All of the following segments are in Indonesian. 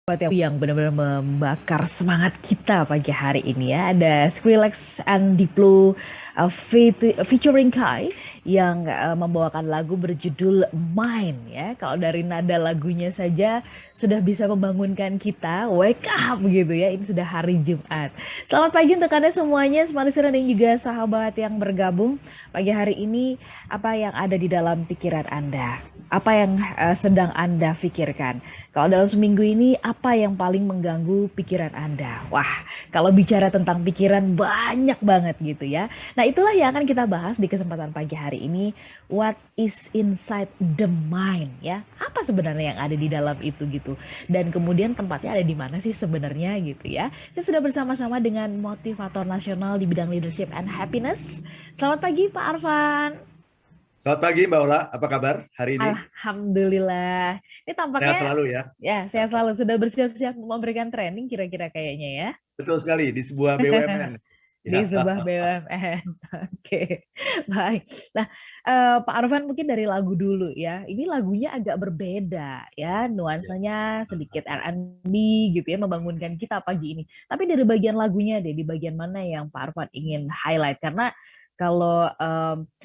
Buat yang benar-benar membakar semangat kita pagi hari ini ya. Ada Skrillex and Diplo featuring Kai yang membawakan lagu berjudul Mine ya. Kalau dari nada lagunya saja sudah bisa membangunkan kita wake up gitu ya. Ini sudah hari Jumat. Selamat pagi untuk Anda semuanya, Smart Listener dan juga sahabat yang bergabung pagi hari ini. Apa yang ada di dalam pikiran Anda? Apa yang sedang Anda pikirkan? Kalau dalam seminggu ini, apa yang paling mengganggu pikiran Anda? Wah, kalau bicara tentang pikiran banyak banget gitu ya. Nah, itulah yang akan kita bahas di kesempatan pagi hari ini. What is inside the mind ya? Apa sebenarnya yang ada di dalam itu gitu? Dan kemudian tempatnya ada di mana sih sebenarnya gitu ya? Saya sudah bersama-sama dengan motivator nasional di bidang leadership and happiness. Selamat pagi Pak Arfan. Selamat pagi Mbak Ola, apa kabar hari ini? Alhamdulillah. Ini Sehat tampaknya selalu ya? ya saya selalu sudah bersiap-siap memberikan training kira-kira kayaknya ya Betul sekali, di sebuah BUMN. di Ya, sebuah BUMN. Oke, baik. Nah, Pak Arfan mungkin dari lagu dulu ya. Ini lagunya agak berbeda ya, ya. nuansanya sedikit R&B gitu ya, membangunkan kita pagi ini. Tapi dari bagian lagunya deh, di bagian mana yang Pak Arfan ingin highlight? Karena kalau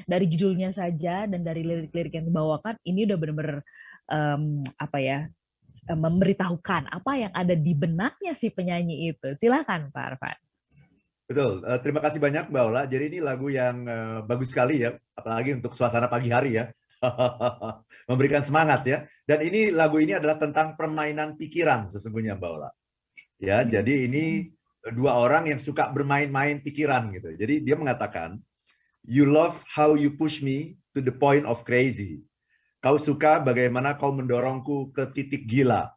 dari judulnya saja dan dari lirik-lirik yang dibawakan, ini udah bener-bener apa ya, memberitahukan apa yang ada di benaknya si penyanyi itu. Silakan Pak Arfan. Betul. Terima kasih banyak Mbak Ola. Jadi ini lagu yang bagus sekali ya, apalagi untuk suasana pagi hari ya. Memberikan semangat ya. Dan ini lagu ini adalah tentang permainan pikiran sesungguhnya Mbak Ola. Ya, jadi ini dua orang yang suka bermain-main pikiran gitu. Jadi dia mengatakan, "You love how you push me to the point of crazy." Kau suka bagaimana kau mendorongku ke titik gila.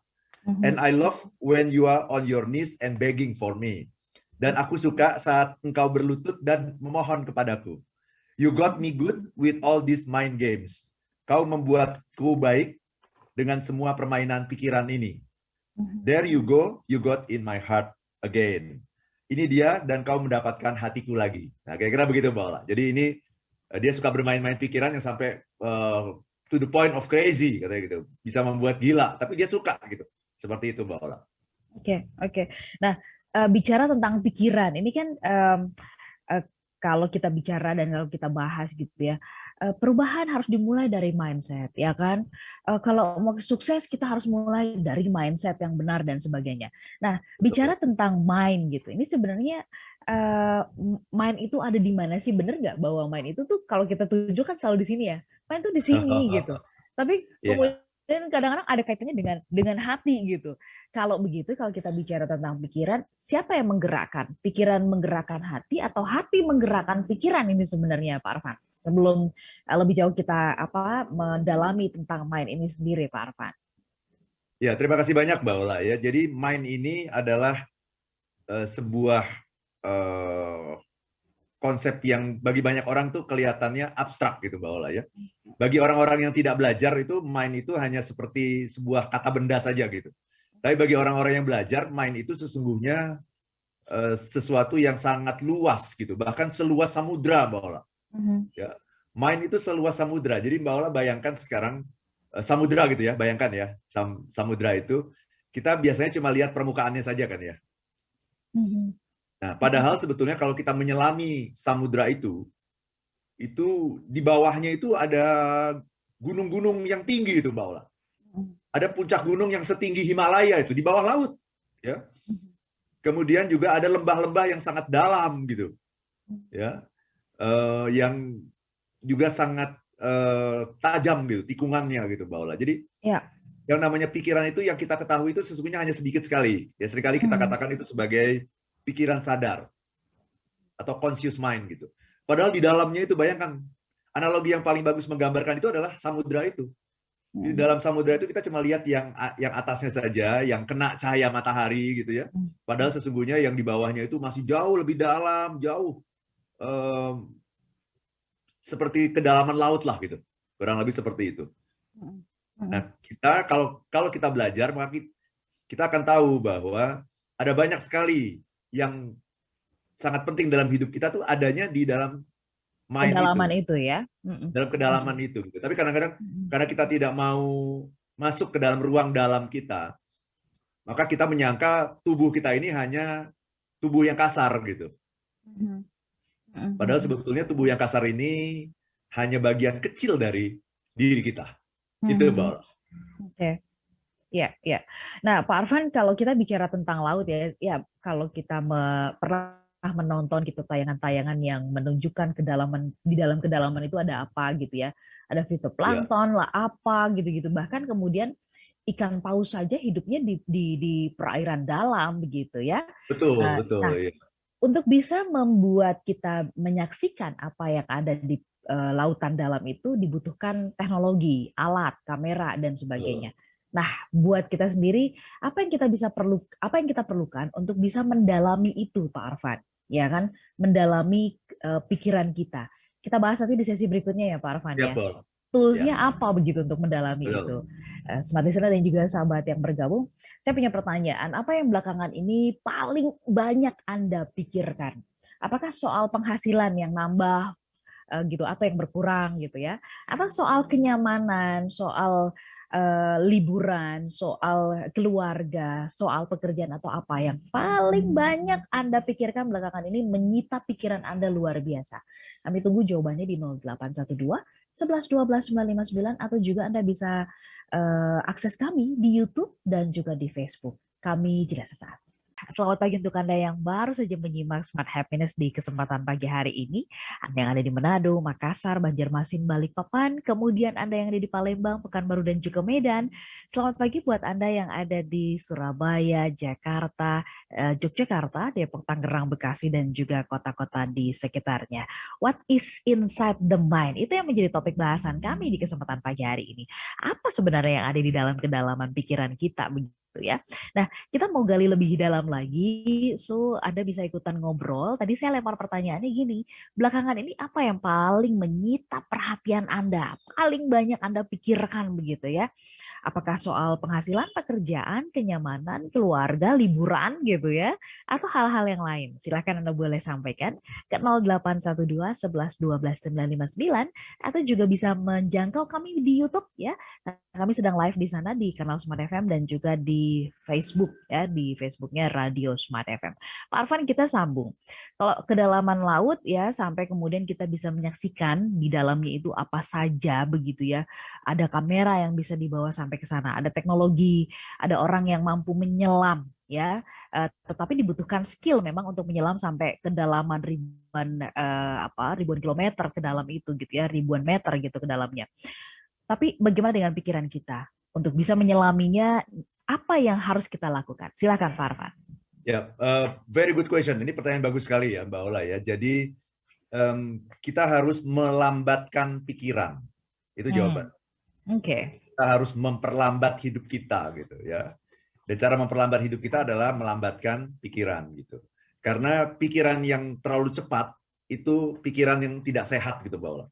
And I love when you are on your knees and begging for me. Dan aku suka saat engkau berlutut dan memohon kepadaku. You got me good with all these mind games. Kau membuatku baik dengan semua permainan pikiran ini. There you go, you got in my heart again. Ini dia dan kau mendapatkan hatiku lagi. Nah, kira-kira begitu Mbak Ola. Jadi ini dia suka bermain-main pikiran yang sampai to the point of crazy katanya gitu. Bisa membuat gila, tapi dia suka gitu. Seperti itu Mbak Ola. Oke, oke. Nah, bicara tentang pikiran, ini kan eh, kalau kita bicara dan kalau kita bahas gitu ya, perubahan harus dimulai dari mindset, ya kan? Kalau mau sukses kita harus mulai dari mindset yang benar dan sebagainya. Nah, bicara Betul. tentang mind gitu, ini sebenarnya mind itu ada di mana sih? Bener nggak bahwa mind itu tuh kalau kita tuju kan selalu di sini ya? Mind tuh di sini gitu. Tapi Ya, kemudian kadang-kadang ada kaitannya dengan hati gitu. Kalau begitu, kalau kita bicara tentang pikiran, siapa yang menggerakkan? Pikiran menggerakkan hati atau hati menggerakkan pikiran ini sebenarnya, Pak Arfan? Sebelum lebih jauh kita mendalami tentang mind ini sendiri, Pak Arfan. ya terima kasih banyak Mbak Ola ya. Jadi mind ini adalah sebuah eh, konsep yang bagi banyak orang tuh kelihatannya abstrak gitu Mbak Ola ya. Bagi orang-orang yang tidak belajar itu mind itu hanya seperti sebuah kata benda saja gitu. Tapi bagi orang-orang yang belajar, mind itu sesungguhnya sesuatu yang sangat luas gitu, bahkan seluas samudra Mbak Ola. Mhm. Ya. Mind itu seluas samudra. Jadi Mbak Ola bayangkan sekarang samudra gitu ya, bayangkan ya samudra itu kita biasanya cuma lihat permukaannya saja kan ya. Mhm. Nah, padahal sebetulnya kalau kita menyelami samudra itu di bawahnya itu ada gunung-gunung yang tinggi itu Mbak Ola. Ada puncak gunung yang setinggi Himalaya itu di bawah laut, ya. Kemudian juga ada lembah-lembah yang sangat dalam gitu, ya, yang juga sangat tajam gitu tikungannya gitu Mbak Ola. Jadi Ya. yang namanya pikiran itu yang kita ketahui itu sesungguhnya hanya sedikit sekali. Ya seringkali kita Mhm. katakan itu sebagai pikiran sadar atau conscious mind gitu. Padahal di dalamnya itu bayangkan analogi yang paling bagus menggambarkan itu adalah samudra itu. Di Mhm. dalam samudra itu kita cuma lihat yang atasnya saja, yang kena cahaya matahari gitu ya. Padahal sesungguhnya yang di bawahnya itu masih jauh lebih dalam, jauh eh, seperti kedalaman laut lah gitu. Kurang lebih seperti itu. Mhm. Nah, Mhm. kita kalau kita belajar maka kita akan tahu bahwa ada banyak sekali yang sangat penting dalam hidup kita tuh adanya di dalam mind Kedalaman itu, itu ya. Mhm. dalam kedalaman itu. Tapi kadang-kadang Mhm. karena kita tidak mau masuk ke dalam ruang dalam kita, maka kita menyangka tubuh kita ini hanya tubuh yang kasar gitu. Mhm. Padahal Mhm. sebetulnya tubuh yang kasar ini hanya bagian kecil dari diri kita. Itu, Mhm. Mbak. Oke. Ya, ya. Nah, Pak Arfan, kalau kita bicara tentang laut ya, ya kalau kita pernah menonton gitu tayangan-tayangan yang menunjukkan kedalaman di dalam kedalaman itu ada apa gitu ya, ada Ya, fitoplankton lah apa gitu-gitu. Bahkan kemudian ikan paus saja hidupnya di perairan dalam begitu ya. betul, Nah, betul. Ya. untuk bisa membuat kita menyaksikan apa yang ada di lautan dalam itu dibutuhkan teknologi, alat, kamera dan Betul. sebagainya. Nah, buat kita sendiri apa yang kita perlukan untuk bisa mendalami itu, Pak Arfan? Ya kan, mendalami pikiran kita. Kita bahas nanti di sesi berikutnya ya, Pak Arfan Ya, ya. Paul. Tools-nya Ya, apa begitu untuk mendalami itu? betul. Smart Listener dan juga sahabat yang bergabung, saya punya pertanyaan, apa yang belakangan ini paling banyak Anda pikirkan? Apakah soal penghasilan yang nambah gitu atau yang berkurang gitu ya? Atau soal kenyamanan, soal liburan, soal keluarga, soal pekerjaan atau apa yang paling banyak Anda pikirkan belakangan ini menyita pikiran Anda luar biasa? Kami tunggu jawabannya di 0812 11 12 959 atau juga Anda bisa akses kami di YouTube dan juga di Facebook. Kami jeda sesaat. Selamat pagi untuk Anda yang baru saja menyimak Smart Happiness di kesempatan pagi hari ini. Anda yang ada di Manado, Makassar, Banjarmasin, Balikpapan, kemudian Anda yang ada di Palembang, Pekanbaru, dan juga Medan. Selamat pagi buat Anda yang ada di Surabaya, Jakarta, Yogyakarta, Depok, Tangerang, Bekasi, dan juga kota-kota di sekitarnya. What is inside the mind? Itu yang menjadi topik bahasan kami di kesempatan pagi hari ini. Apa sebenarnya yang ada di dalam kedalaman pikiran kita begitu ya? Nah, kita mau gali lebih dalam lagi, so Anda bisa ikutan ngobrol. Tadi saya lempar pertanyaannya gini, belakangan ini apa yang paling menyita perhatian Anda, paling banyak Anda pikirkan begitu ya? Apakah soal penghasilan, pekerjaan, kenyamanan, keluarga, liburan gitu ya, atau hal-hal yang lain? Silahkan Anda boleh sampaikan ke 0812 11 12 959 atau juga bisa menjangkau kami di YouTube ya. Kami sedang live di sana di kanal Smart FM dan juga di Facebook ya, di Facebooknya Radio Smart FM. Pak Arfan, kita sambung. Kalau kedalaman laut ya sampai kemudian kita bisa menyaksikan di dalamnya itu apa saja begitu ya. Ada kamera yang bisa dibawa sampai ke sana, ada teknologi, ada orang yang mampu menyelam ya. Tetapi dibutuhkan skill memang untuk menyelam sampai kedalaman ribuan kilometer ke dalam itu gitu ya, ribuan meter gitu ke dalamnya. Tapi bagaimana dengan pikiran kita? Untuk bisa menyelaminya, apa yang harus kita lakukan? Silakan, Pak Arfan. Ya, very good question. Ini pertanyaan bagus sekali ya, Mbak Ola ya. Jadi kita harus melambatkan pikiran. Itu jawaban. Oke. Kita harus memperlambat hidup kita gitu ya. Dan cara memperlambat hidup kita adalah melambatkan pikiran gitu. Karena pikiran yang terlalu cepat itu pikiran yang tidak sehat gitu, Mbak Ola.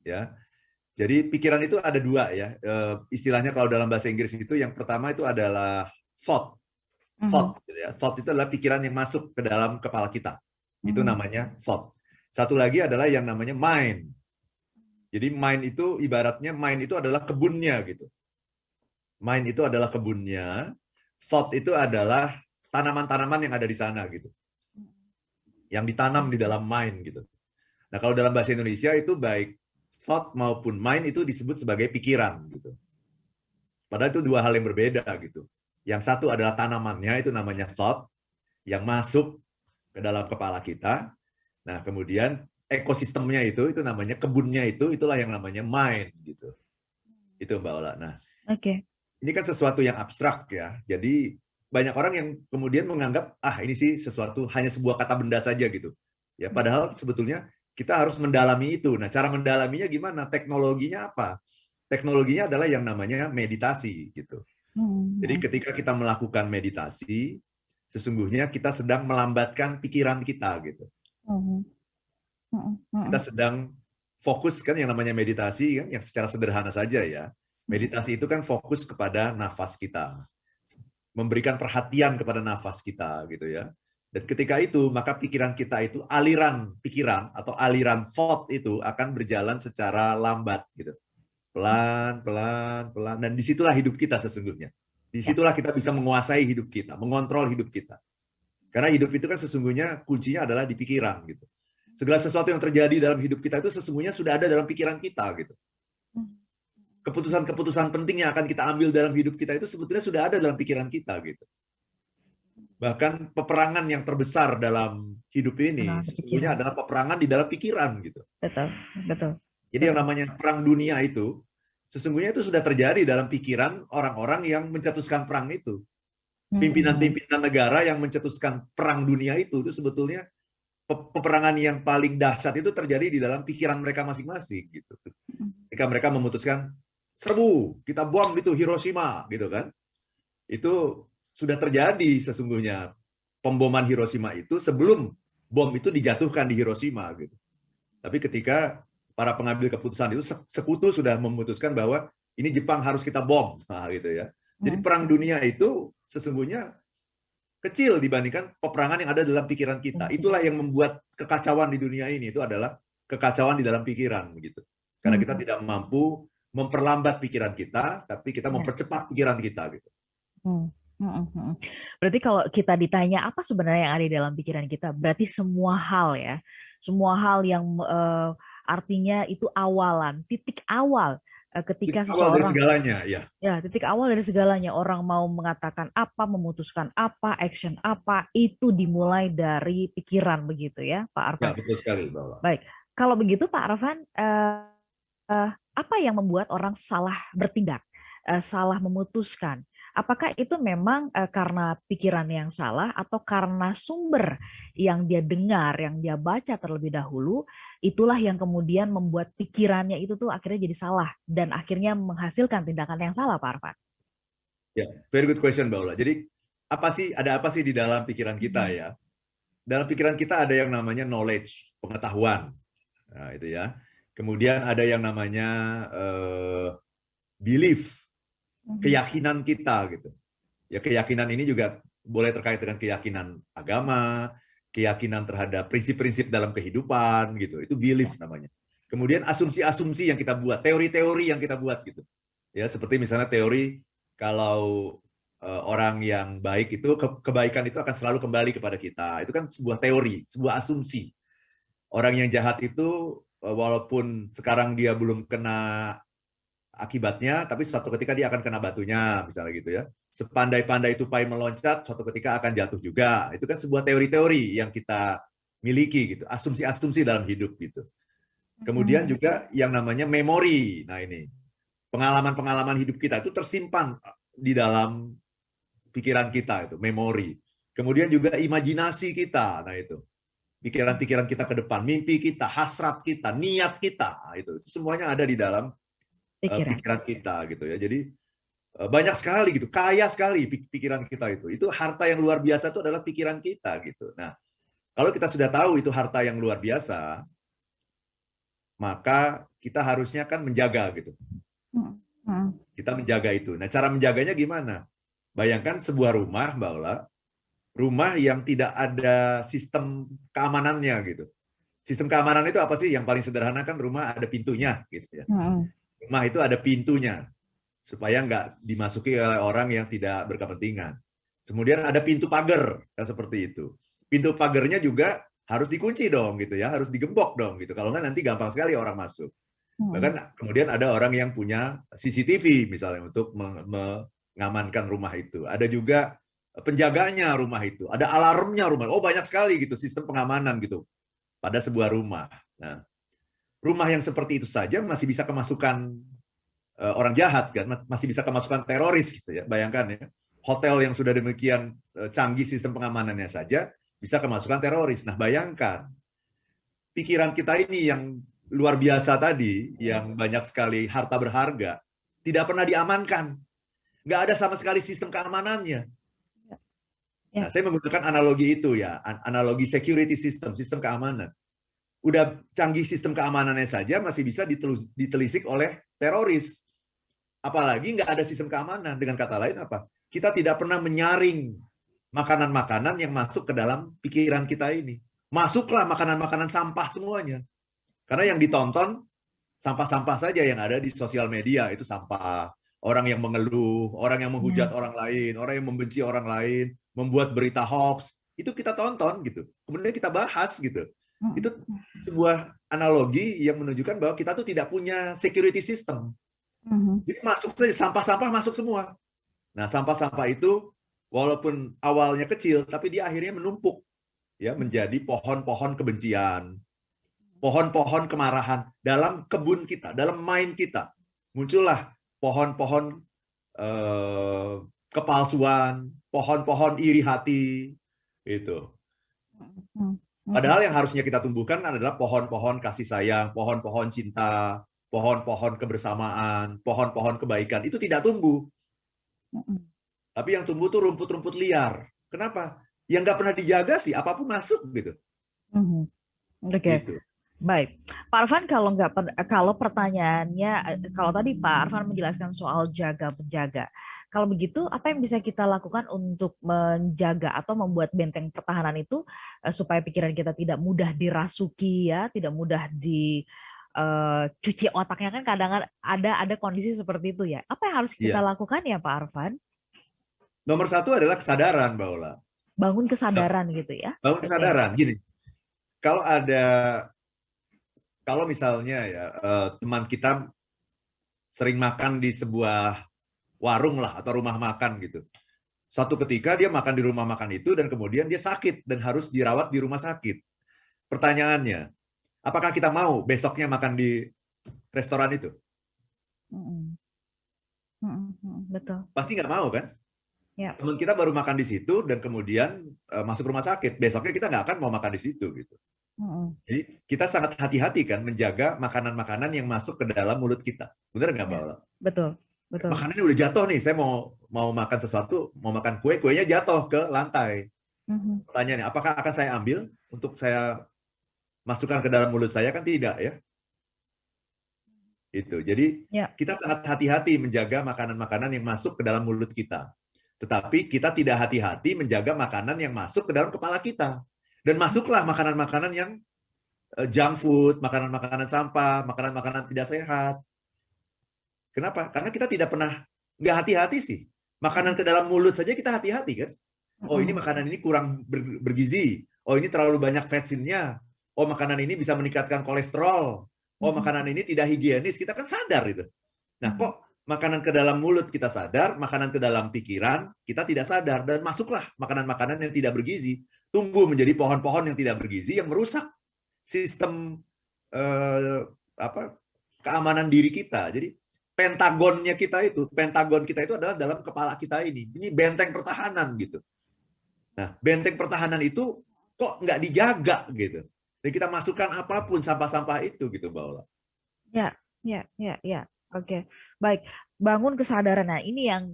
Ya. Jadi pikiran itu ada dua ya. Istilahnya kalau dalam bahasa Inggris itu yang pertama itu adalah thought. Thought, gitu ya. Thought itu adalah pikiran yang masuk ke dalam kepala kita. Itu namanya thought. Satu lagi adalah yang namanya mind. Jadi mind itu ibaratnya mind itu adalah kebunnya gitu. Mind itu adalah kebunnya. Thought itu adalah tanaman-tanaman yang ada di sana gitu. Yang ditanam di dalam mind gitu. Nah, kalau dalam bahasa Indonesia itu baik thought maupun mind itu disebut sebagai pikiran gitu. Padahal itu dua hal yang berbeda gitu. Yang satu adalah tanamannya itu namanya thought yang masuk ke dalam kepala kita. Nah, kemudian ekosistemnya itu namanya kebunnya itulah yang namanya mind gitu. Itu Mbak Ola. Nah, Oke. ini kan sesuatu yang abstrak ya. Jadi banyak orang yang kemudian menganggap ini sih sesuatu hanya sebuah kata benda saja gitu. Ya, padahal sebetulnya kita harus mendalami itu. Nah, cara mendalaminya gimana? Teknologinya apa? Teknologinya adalah yang namanya meditasi gitu. Jadi ketika kita melakukan meditasi, sesungguhnya kita sedang melambatkan pikiran kita gitu. Kita sedang fokus kan yang namanya meditasi kan yang secara sederhana saja ya. Meditasi itu kan fokus kepada nafas kita. Memberikan perhatian kepada nafas kita gitu ya. Dan ketika itu maka pikiran kita itu aliran pikiran atau aliran thought itu akan berjalan secara lambat gitu. Pelan, pelan, pelan dan disitulah hidup kita sesungguhnya. Ya. Disitulah kita bisa menguasai hidup kita, mengontrol hidup kita. Karena hidup itu kan sesungguhnya kuncinya adalah di pikiran gitu. Segala sesuatu yang terjadi dalam hidup kita itu sesungguhnya sudah ada dalam pikiran kita gitu. Keputusan-keputusan penting yang akan kita ambil dalam hidup kita itu sebetulnya sudah ada dalam pikiran kita gitu. Bahkan peperangan yang terbesar dalam hidup ini Dalam pikiran. sesungguhnya adalah peperangan di dalam pikiran gitu. Betul, betul, Jadi yang betul. namanya perang dunia itu sesungguhnya itu sudah terjadi dalam pikiran orang-orang yang mencetuskan perang itu. Mm-mm. Pimpinan-pimpinan negara yang mencetuskan perang dunia itu sebetulnya peperangan yang paling dahsyat itu terjadi di dalam pikiran mereka masing-masing gitu. Ketika mereka memutuskan serbu, kita bom itu Hiroshima gitu kan. Itu sudah terjadi sesungguhnya pemboman Hiroshima itu sebelum bom itu dijatuhkan di Hiroshima gitu. Tapi ketika para pengambil keputusan itu sekutu sudah memutuskan bahwa ini Jepang harus kita bom, nah, gitu ya. Jadi perang dunia itu sesungguhnya kecil dibandingkan peperangan yang ada dalam pikiran kita. Itulah yang membuat kekacauan di dunia ini itu adalah kekacauan di dalam pikiran begitu. Karena kita tidak mampu memperlambat pikiran kita, tapi kita Ya. mempercepat pikiran kita gitu. Berarti kalau kita ditanya apa sebenarnya yang ada di dalam pikiran kita, berarti semua hal ya, semua hal yang artinya itu awalan, titik awal Titik ketika awal dari seseorang, segalanya, ya. ya titik awal dari segalanya, orang mau mengatakan apa, memutuskan apa, action apa, itu dimulai dari pikiran begitu ya, Pak Ya, Arfan. betul sekali, Mbak. Baik, kalau begitu Pak Arfan, apa yang membuat orang salah bertindak, salah memutuskan? Apakah itu memang karena pikiran yang salah atau karena sumber yang dia dengar, yang dia baca terlebih dahulu, itulah yang kemudian membuat pikirannya itu tuh akhirnya jadi salah dan akhirnya menghasilkan tindakan yang salah, Pak Arfan? Ya, very good question, Mbak Ula. Jadi ada apa sih di dalam pikiran kita ya? Dalam pikiran kita ada yang namanya knowledge, pengetahuan. Nah, itu ya. Kemudian ada yang namanya belief, keyakinan kita gitu. Ya, keyakinan ini juga boleh terkait dengan keyakinan agama, keyakinan terhadap prinsip-prinsip dalam kehidupan gitu. Itu belief namanya. Kemudian asumsi-asumsi yang kita buat, teori-teori yang kita buat gitu. Ya, seperti misalnya teori kalau orang yang baik itu kebaikan itu akan selalu kembali kepada kita. Itu kan sebuah teori, sebuah asumsi. Orang yang jahat itu walaupun sekarang dia belum kena akibatnya, tapi suatu ketika dia akan kena batunya, misalnya gitu ya. Sepandai-pandai tupai meloncat, suatu ketika akan jatuh juga. Itu kan sebuah teori-teori yang kita miliki gitu, asumsi-asumsi dalam hidup gitu. Kemudian juga yang namanya memori. Nah ini, pengalaman-pengalaman hidup kita itu tersimpan di dalam pikiran kita itu, memori. Kemudian juga imajinasi kita. Nah itu, pikiran-pikiran kita ke depan, mimpi kita, hasrat kita, niat kita, nah, itu semuanya ada di dalam Pikiran. pikiran kita gitu ya. Jadi banyak sekali gitu, kaya sekali pikiran kita itu. Itu harta yang luar biasa itu adalah pikiran kita gitu. Nah, kalau kita sudah tahu itu harta yang luar biasa, maka kita harusnya kan menjaga gitu. Kita menjaga itu. Nah, cara menjaganya gimana? Bayangkan sebuah rumah, Mbak Ola, rumah yang tidak ada sistem keamanannya gitu. Sistem keamanan itu apa sih? Yang paling sederhana kan rumah ada pintunya gitu ya. Rumah itu ada pintunya supaya nggak dimasuki oleh orang yang tidak berkepentingan. Kemudian ada pintu pagar yang seperti itu. Pintu pagarnya juga harus dikunci dong gitu ya, harus digembok dong gitu. Kalau nggak nanti gampang sekali orang masuk. Bahkan kemudian ada orang yang punya CCTV misalnya untuk mengamankan rumah itu. Ada juga penjaganya rumah itu, ada alarmnya rumah. Oh banyak sekali gitu sistem pengamanan gitu pada sebuah rumah. Nah, rumah yang seperti itu saja masih bisa kemasukan orang jahat kan, masih bisa kemasukan teroris gitu ya. Bayangkan ya, hotel yang sudah demikian canggih sistem pengamanannya saja bisa kemasukan teroris. Nah, bayangkan pikiran kita ini yang luar biasa tadi, yang banyak sekali harta berharga, tidak pernah diamankan. Nggak ada sama sekali sistem keamanannya. Nah, saya menggunakan analogi itu ya, analogi security system, sistem keamanan. Udah canggih sistem keamanannya saja masih bisa ditelisik oleh teroris. Apalagi nggak ada sistem keamanan. Dengan kata lain apa? Kita tidak pernah menyaring makanan-makanan yang masuk ke dalam pikiran kita ini. Masuklah makanan-makanan sampah semuanya. Karena yang ditonton sampah-sampah saja yang ada di sosial media itu sampah. orang yang mengeluh, orang yang menghujat Hmm. orang lain, orang yang membenci orang lain, membuat berita hoax, itu kita tonton gitu. Kemudian kita bahas gitu. Hmm. Itu sebuah analogi yang menunjukkan bahwa kita tuh tidak punya security system. Hmm. Jadi masuk saja, sampah-sampah masuk semua. Nah, sampah-sampah itu walaupun awalnya kecil, tapi dia akhirnya menumpuk ya menjadi pohon-pohon kebencian, pohon-pohon kemarahan dalam kebun kita, dalam mind kita. Muncullah pohon-pohon kepalsuan, pohon-pohon iri hati, itu. Hmm. Padahal yang harusnya kita tumbuhkan adalah pohon-pohon kasih sayang, pohon-pohon cinta, pohon-pohon kebersamaan, pohon-pohon kebaikan. Itu tidak tumbuh. Hmm. Tapi yang tumbuh tuh rumput-rumput liar. Kenapa? Yang nggak pernah dijaga sih, apapun masuk gitu. Hmm. Oke. Gitu. Baik, Pak Arfan, kalau nggak kalau pertanyaannya, kalau tadi Pak Arfan menjelaskan soal jaga penjaga, kalau begitu apa yang bisa kita lakukan untuk menjaga atau membuat benteng pertahanan itu supaya pikiran kita tidak mudah dirasuki ya, tidak mudah cuci otaknya, kan kadang ada kondisi seperti itu ya. Apa yang harus kita Iya. lakukan ya Pak Arfan? Nomor satu adalah kesadaran, Mbak Ola. Bangun kesadaran gitu ya. Bangun Oke. kesadaran. Gini, kalau ada, kalau misalnya ya teman kita sering makan di sebuah warung lah atau rumah makan gitu. Suatu ketika dia makan di rumah makan itu dan kemudian dia sakit dan harus dirawat di rumah sakit. Pertanyaannya, apakah kita mau besoknya makan di restoran itu? Mm-mm. Mm-mm. Betul. Pasti nggak mau kan? Ya. Teman kita baru makan di situ dan kemudian masuk rumah sakit. Besoknya kita nggak akan mau makan di situ gitu. Mm-mm. Jadi kita sangat hati-hati kan menjaga makanan-makanan yang masuk ke dalam mulut kita. Benar nggak, Mbak Ya. Ola? Betul. Betul. Makanannya udah jatuh nih, saya mau makan sesuatu, mau makan kue, kuenya jatuh ke lantai. Mhm. Pertanyaannya, apakah akan saya ambil untuk saya masukkan ke dalam mulut saya? Kan tidak ya. Itu. Jadi Ya. kita sangat hati-hati menjaga makanan-makanan yang masuk ke dalam mulut kita. Tetapi kita tidak hati-hati menjaga makanan yang masuk ke dalam kepala kita. Dan masuklah makanan-makanan yang junk food, makanan-makanan sampah, makanan-makanan tidak sehat. Kenapa? Karena kita tidak pernah, nggak hati-hati sih. Makanan ke dalam mulut saja kita hati-hati kan. Oh ini Mhm. makanan ini kurang bergizi. Oh ini terlalu banyak fatsinnya. Oh makanan ini bisa meningkatkan kolesterol. Oh Mhm. makanan ini tidak higienis. Kita kan sadar itu. Nah Mhm. kok makanan ke dalam mulut kita sadar, makanan ke dalam pikiran kita tidak sadar. Dan masuklah makanan-makanan yang tidak bergizi. Tumbuh menjadi pohon-pohon yang tidak bergizi yang merusak sistem eh, apa keamanan diri kita. Jadi pentagon kita itu adalah dalam kepala kita ini. Ini benteng pertahanan gitu. Nah, benteng pertahanan itu kok nggak dijaga gitu. Dan kita masukkan apapun sampah-sampah itu gitu, Mbak Ola. Ya, ya, ya, ya. Oke, baik. Bangun kesadaran. Nah, ini yang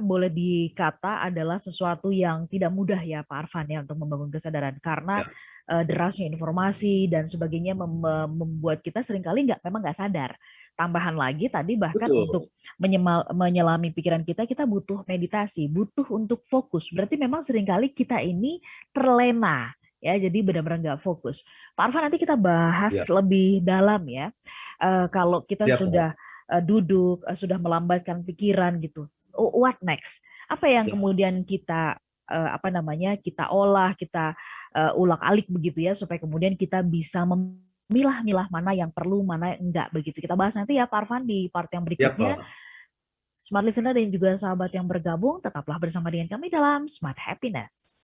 boleh dikata adalah sesuatu yang tidak mudah ya, Pak Arfan ya, untuk membangun kesadaran karena Ya, derasnya informasi dan sebagainya membuat kita seringkali memang nggak sadar. Tambahan lagi tadi bahkan betul. untuk menyelami pikiran kita butuh meditasi, butuh untuk fokus. Berarti memang seringkali kita ini terlena ya, jadi benar-benar nggak fokus. Pak Arfan, nanti kita bahas Ya, lebih dalam ya. Kalau kita siap, Mbak. sudah duduk, sudah melambatkan pikiran gitu, what next? Apa yang Ya, kemudian kita kita olah, kita ulak-alik begitu ya, supaya kemudian kita bisa memilah-milah mana yang perlu, mana yang enggak begitu. Kita bahas nanti ya Pak Arfan di part yang siap, berikutnya. Mbak. Smart Listener dan juga sahabat yang bergabung, tetaplah bersama dengan kami dalam Smart Happiness.